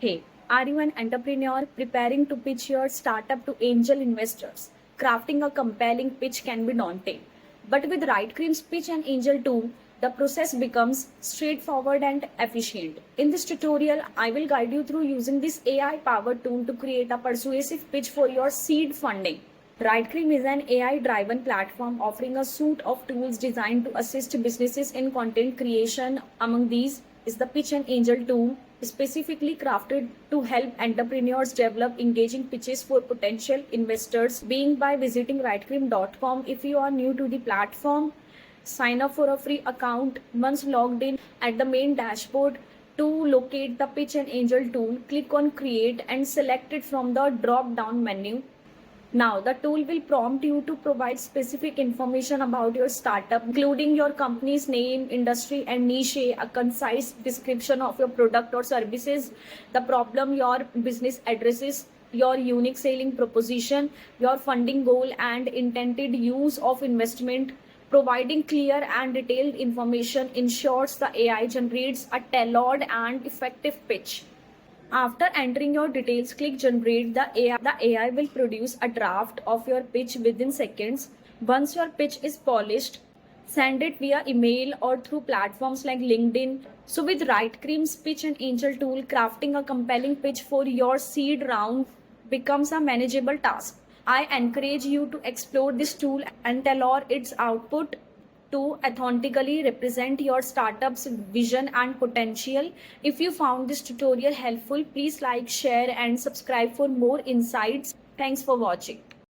Hey, are you an entrepreneur preparing to pitch your startup to angel investors? Crafting a compelling pitch can be daunting. But with Writecream's pitch and angel tool, the process becomes straightforward and efficient. In this tutorial, I will guide you through using this AI powered tool to create a persuasive pitch for your seed funding. Writecream is an AI driven platform offering a suite of tools designed to assist businesses in content creation. Among these is the Pitch and Angel tool, specifically crafted to help entrepreneurs develop engaging pitches for potential investors. Being by visiting writecream.com. If you are new to the platform, sign up for a free account. Once logged in at the main dashboard, to locate the Pitch and Angel tool, click on Create and select it from the drop down menu. Now, the tool will prompt you to provide specific information about your startup, including your company's name, industry, and niche, a concise description of your product or services, the problem your business addresses, your unique selling proposition, your funding goal, and intended use of investment. Providing clear and detailed information ensures the AI generates a tailored and effective pitch. After entering your details, click Generate. The AI will produce a draft of your pitch within seconds. Once your pitch is polished, send it via email or through platforms like LinkedIn. So, with Writecream's Pitch and Angel tool, crafting a compelling pitch for your seed round becomes a manageable task. I encourage you to explore this tool and tailor its output to authentically represent your startup's vision and potential. If you found this tutorial helpful, please like, share, and subscribe for more insights. Thanks for watching.